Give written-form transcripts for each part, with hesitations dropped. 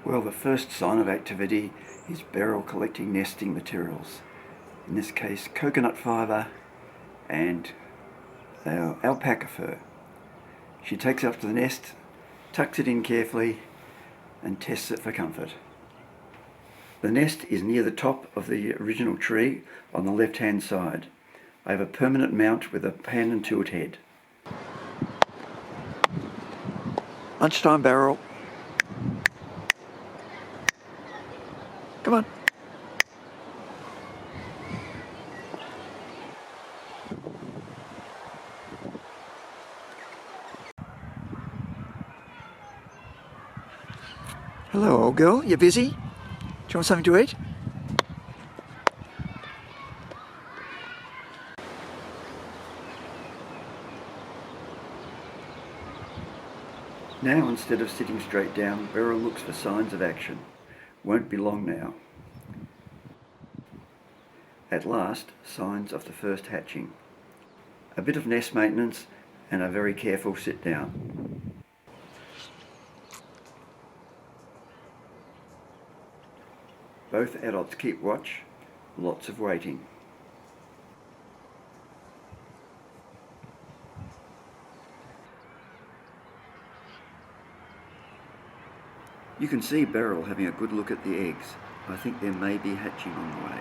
Well, the first sign of activity is Beryl collecting nesting materials. In this case, coconut fibre and alpaca fur. She takes it up to the nest, tucks it in carefully, and tests it for comfort. The nest is near the top of the original tree on the left-hand side. I have a permanent mount with a pan and tilt head. Lunchtime, Beryl. Come on. Hello, old girl. You busy? Do you want something to eat? Now, instead of sitting straight down, Beryl looks for signs of action. Won't be long now. At last, signs of the first hatching. A bit of nest maintenance and a very careful sit down. Both adults keep watch, lots of waiting. You can see Beryl having a good look at the eggs. I think there may be hatching on the way.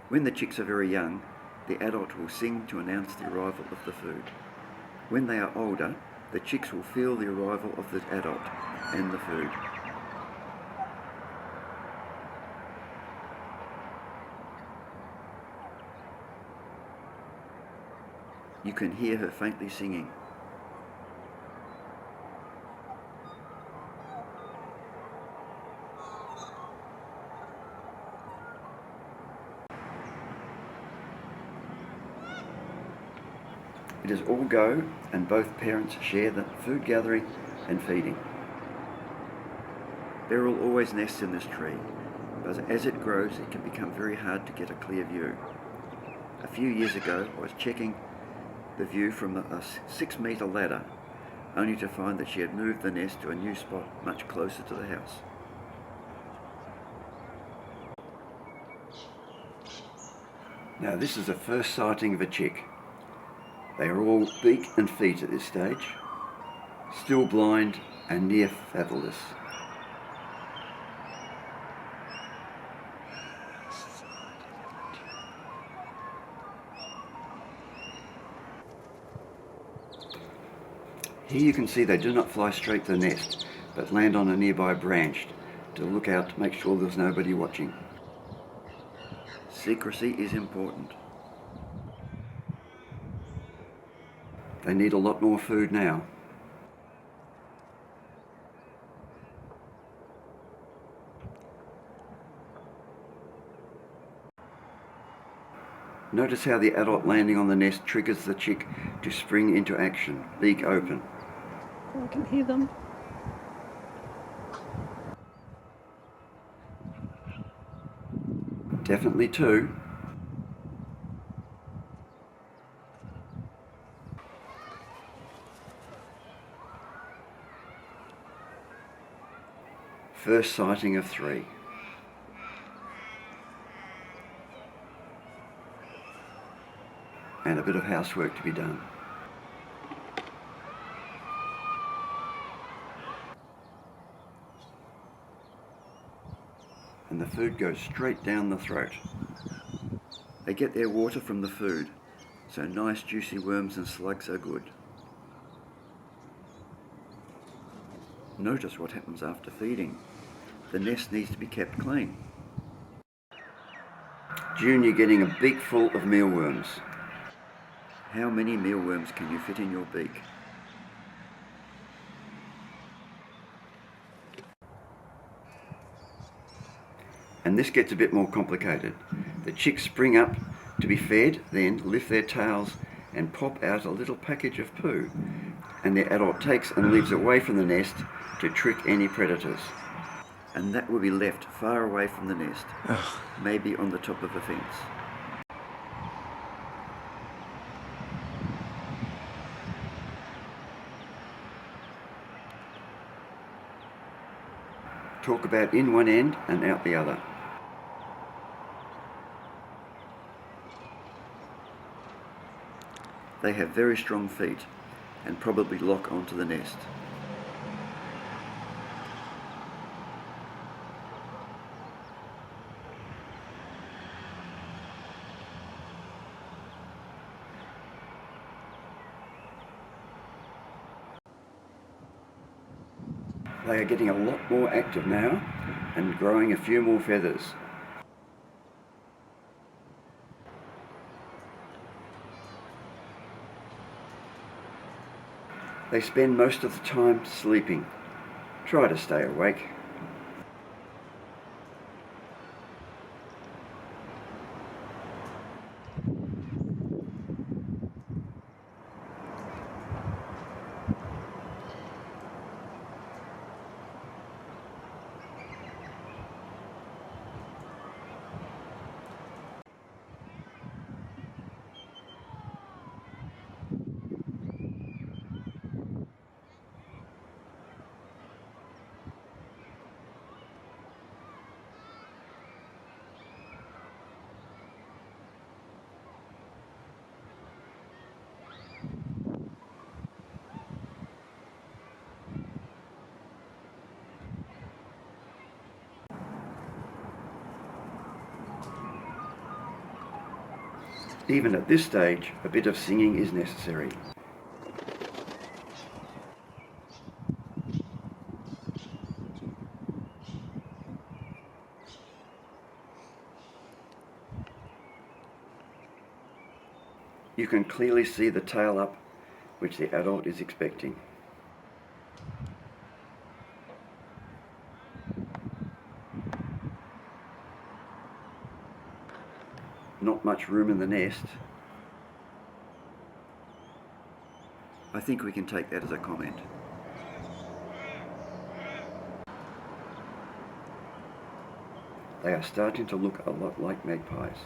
When the chicks are very young, the adult will sing to announce the arrival of the food. When they are older, the chicks will feel the arrival of the adult and the food. You can hear her faintly singing. It is all go, and both parents share the food gathering and feeding. Beryl always nests in this tree, but as it grows it can become very hard to get a clear view. A few years ago I was checking the view from a 6-metre ladder, only to find that she had moved the nest to a new spot much closer to the house. Now this is the first sighting of a chick. They are all beak and feet at this stage, still blind and near fatherless. Here you can see they do not fly straight to the nest, but land on a nearby branch to look out to make sure there's nobody watching. Secrecy is important. They need a lot more food now. Notice how the adult landing on the nest triggers the chick to spring into action, beak open. I can hear them. Definitely two. First sighting of 3. And a bit of housework to be done. And the food goes straight down the throat. They get their water from the food, so nice juicy worms and slugs are good. Notice what happens after feeding. The nest needs to be kept clean. June, you're getting a beak full of mealworms. How many mealworms can you fit in your beak? And this gets a bit more complicated. The chicks spring up to be fed, then lift their tails and pop out a little package of poo. and the adult takes and lives away from the nest to trick any predators. And that will be left far away from the nest, maybe on the top of a fence. Talk about in one end and out the other. They have very strong feet and probably lock onto the nest. They are getting a lot more active now and growing a few more feathers. They spend most of the time sleeping. Try to stay awake. Even at this stage, a bit of singing is necessary. You can clearly see the tail up, which the adult is expecting. Not much room in the nest. I think we can take that as a comment. They are starting to look a lot like magpies.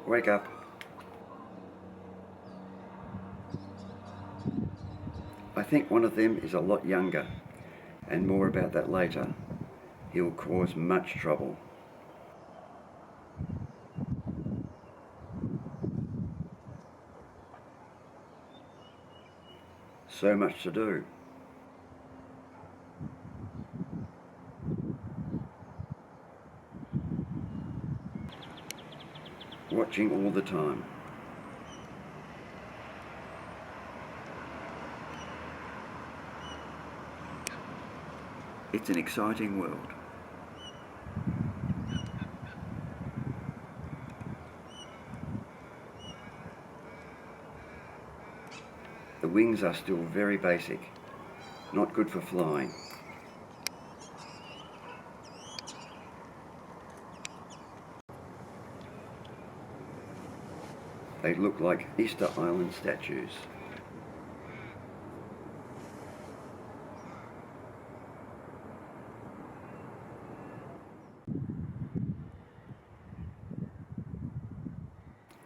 Wake up. I think one of them is a lot younger, and more about that later. He'll cause much trouble. So much to do. Watching all the time. It's an exciting world. The wings are still very basic, not good for flying. They look like Easter Island statues.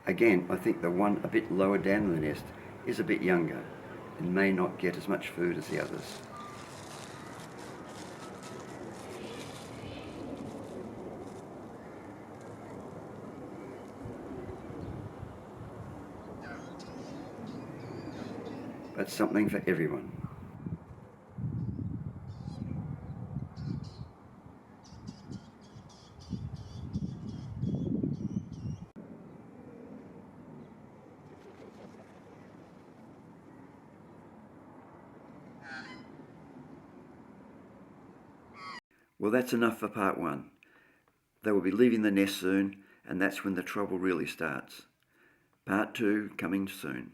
Again, I think the one a bit lower down in the nest is a bit younger and may not get as much food as the others. But something for everyone. Well, that's enough for part one. They will be leaving the nest soon, and that's when the trouble really starts. Part 2 coming soon.